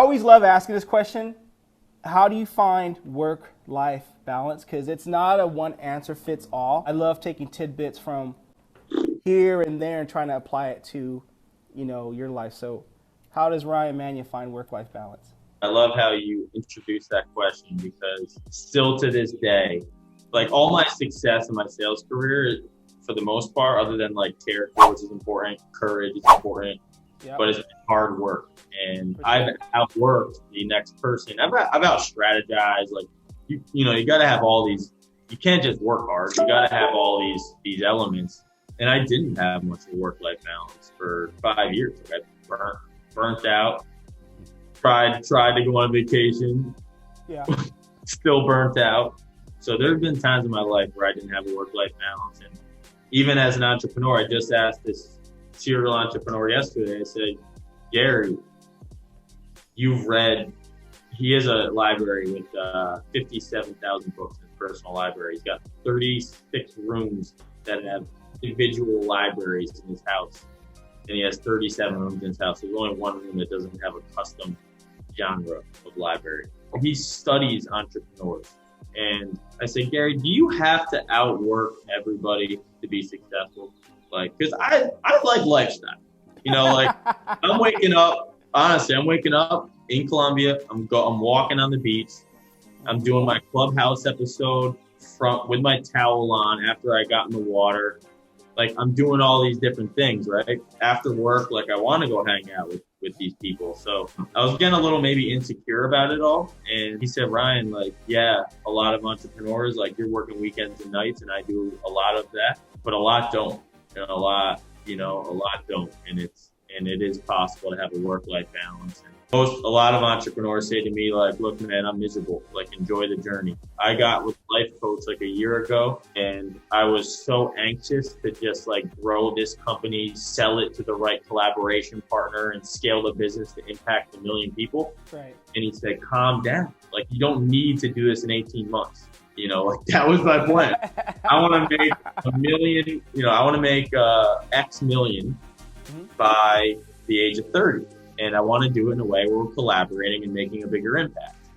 always love asking this question. How do you find work-life balance? Because it's not a one answer fits all. I love taking tidbits from here and there and trying to apply it to, your life. So how does Ryan Mannion find work-life balance? I love how you introduced that question, because still to this day, like all my success in my sales career, for the most part, other than like character, which is important, courage is important, Yep. but it's hard work. And I've outworked the next person. I've out strategized. Like you got to have all these. You can't just work hard. You got to have all these elements. And I didn't have much of a work-life balance for 5 years. Like I burnt out. Tried to go on vacation. Yeah. Still burnt out. So there have been times in my life where I didn't have a work-life balance. And even as an entrepreneur, I just asked this serial entrepreneur yesterday. I said, Gary, he has a library with 57,000 books in his personal library. He's got 36 rooms that have individual libraries in his house. And he has 37 rooms in his house. There's only one room that doesn't have a custom genre of library. He studies entrepreneurs. And I said, Gary, do you have to outwork everybody to be successful? Like, because I like lifestyle. Like I'm waking up in Colombia. I'm walking on the beach. I'm doing my Clubhouse episode with my towel on after I got in the water. Like I'm doing all these different things, right? After work, like I want to go hang out with these people. So I was getting a little maybe insecure about it all. And he said, Ryan, like, yeah, a lot of entrepreneurs, like you're working weekends and nights, and I do a lot of that, but a lot don't. A lot don't. And it is possible to have a work-life balance. And a lot of entrepreneurs say to me, like, look, man, I'm miserable. Like, enjoy the journey. I got with a life coach like a year ago, and I was so anxious to just like grow this company, sell it to the right collaboration partner, and scale the business to impact 1 million people. Right. And he said, calm down. Like, you don't need to do this in 18 months. Like that was my plan. I want to make 1 million, I want to make X million by the age of 30. And I want to do it in a way where we're collaborating and making a bigger impact.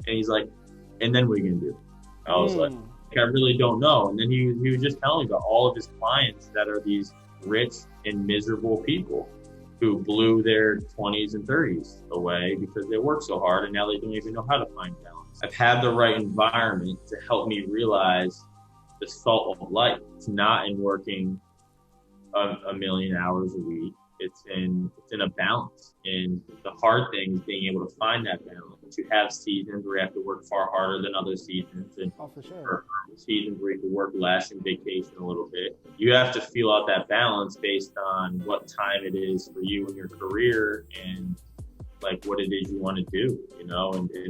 And he's like, and then what are you going to do? I was like, I really don't know. And then he was just telling me about all of his clients that are these rich and miserable people who blew their 20s and 30s away because they worked so hard, and now they don't even know how to find balance. I've had the right environment to help me realize the salt of life. It's not in working a million hours a week. It's in a balance. And the hard thing is being able to find that balance. You have seasons where you have to work far harder than other seasons. And for sure. Or seasons where you can work less and vacation a little bit. You have to feel out that balance based on what time it is for you in your career and like what it is you want to do, and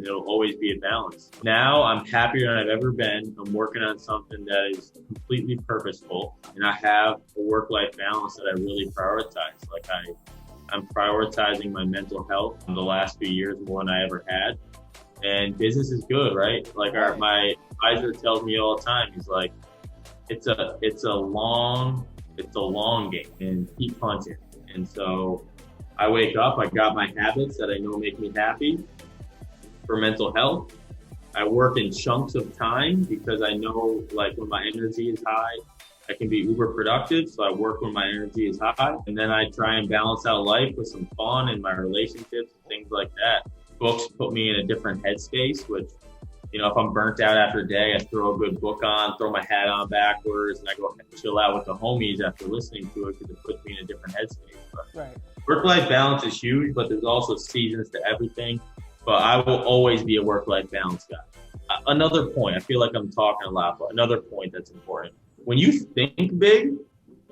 it'll always be a balance. Now I'm happier than I've ever been. I'm working on something that is completely purposeful, and I have a work-life balance that I really prioritize. Like I'm prioritizing my mental health in the last few years more than I ever had. And business is good, right? Like my advisor tells me all the time, he's like, it's a long game, and keep punching. And so I wake up, I got my habits that I know make me happy for mental health. I work in chunks of time because I know like when my energy is high, I can be uber productive. So I work when my energy is high, and then I try and balance out life with some fun and my relationships and things like that. Books put me in a different headspace, which, if I'm burnt out after a day, I throw a good book on, throw my hat on backwards, and I go chill out with the homies after listening to it because it puts me in a different headspace. But right. Work-life balance is huge, but there's also seasons to everything. But I will always be a work-life balance guy. Another point, I feel like I'm talking a lot, but another point that's important. When you think big,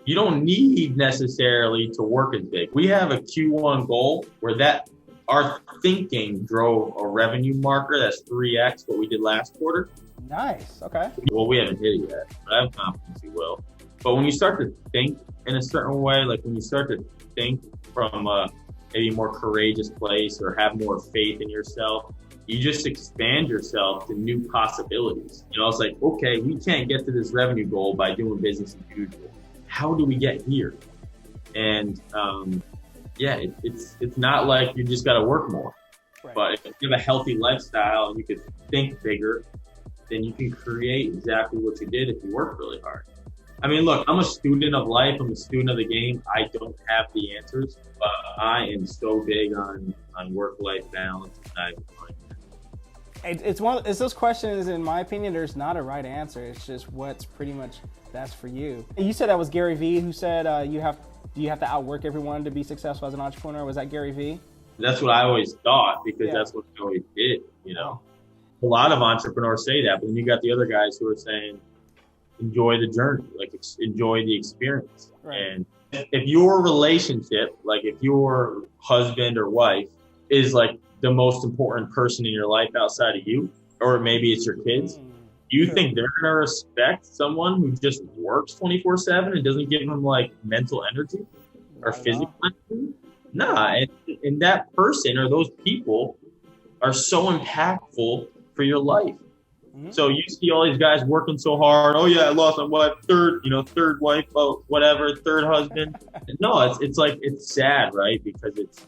you don't need necessarily to work as big. We have a Q1 goal where our thinking drove a revenue marker that's 3x what we did last quarter. Nice. Okay. Well, we haven't hit it yet, but I have confidence we will. But when you start to think in a certain way, like when you start to think from a maybe more courageous place or have more faith in yourself, you just expand yourself to new possibilities. It's like, okay, we can't get to this revenue goal by doing business as usual. How do we get here? And it's not like you just got to work more. But if you have a healthy lifestyle and you could think bigger, then you can create exactly what you did if you work really hard. I mean, look, I'm a student of life. I'm a student of the game. I don't have the answers, but I am so big on work-life balance. It's those questions, in my opinion, there's not a right answer. It's just what's pretty much best for you. You said that was Gary Vee who said do you have to outwork everyone to be successful as an entrepreneur? Was that Gary Vee? That's what I always thought, because that's what I always did, you know. A lot of entrepreneurs say that, but then you got the other guys who are saying, enjoy the journey, like enjoy the experience. Right. And if your relationship, like if your husband or wife is like the most important person in your life outside of you, or maybe it's your kids, you think they're going to respect someone who just works 24/7 and doesn't give them like mental energy or physical energy? Nah, and that person or those people are so impactful for your life. So you see all these guys working so hard. Oh yeah, I lost my wife, third wife, whatever, third husband. No, it's sad, right? Because it's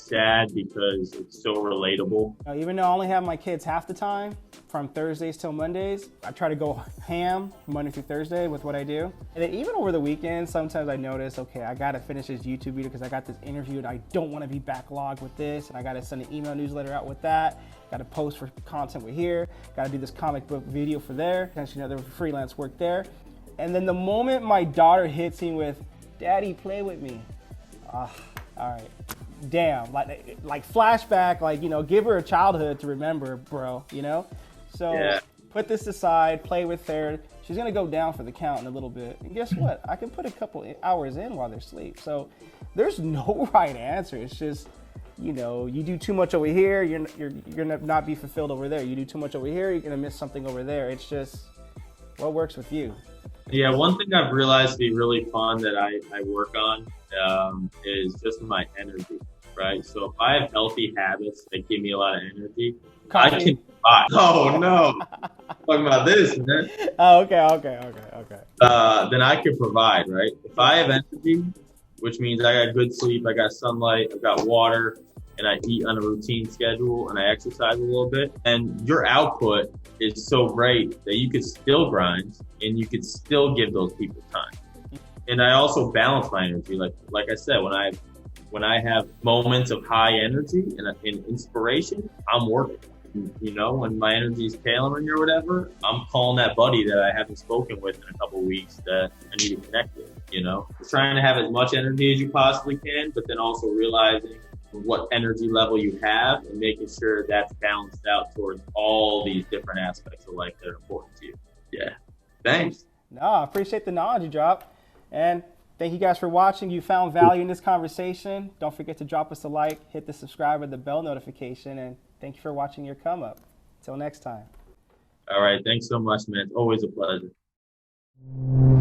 sad because it's so relatable. Even though I only have my kids half the time, from Thursdays till Mondays, I try to go ham Monday through Thursday with what I do. And then even over the weekend, sometimes I notice, okay, I gotta finish this YouTube video because I got this interview and I don't wanna be backlogged with this, and I gotta send an email newsletter out with that, gotta post for content with here, gotta do this comic book video for there, potentially another freelance work there. And then the moment my daughter hits me with, Daddy, play with me. All right. Damn, like flashback, like, you know, give her a childhood to remember, bro, you know? So put this aside, play with her. She's gonna go down for the count in a little bit. And guess what? I can put a couple hours in while they're asleep. So there's no right answer. It's just, you know, you do too much over here, you're gonna not be fulfilled over there. You do too much over here, you're gonna miss something over there. It's just what works with you. Yeah, one thing I've realized to be really fun that I work on is just my energy, right? So if I have healthy habits that give me a lot of energy, I can provide. Oh no, talking about this, man. Oh, okay. Then I can provide, right? If I have energy, which means I got good sleep, I got sunlight, I got water, and I eat on a routine schedule, and I exercise a little bit, and your output is so great that you could still grind and you could still give those people time. And I also balance my energy. Like I said, when I have moments of high energy and inspiration, I'm working. You know, when my energy is tailoring or whatever, I'm calling that buddy that I haven't spoken with in a couple of weeks that I need to connect with, you know. Trying to have as much energy as you possibly can, but then also realizing what energy level you have and making sure that's balanced out towards all these different aspects of life that are important to you. Yeah. Thanks. No, I appreciate the knowledge you dropped. And thank you guys for watching. You found value in this conversation. Don't forget to drop us a like, hit the subscribe or the bell notification, and thank you for watching your come up. Till next time. All right. Thanks so much, man. It's always a pleasure.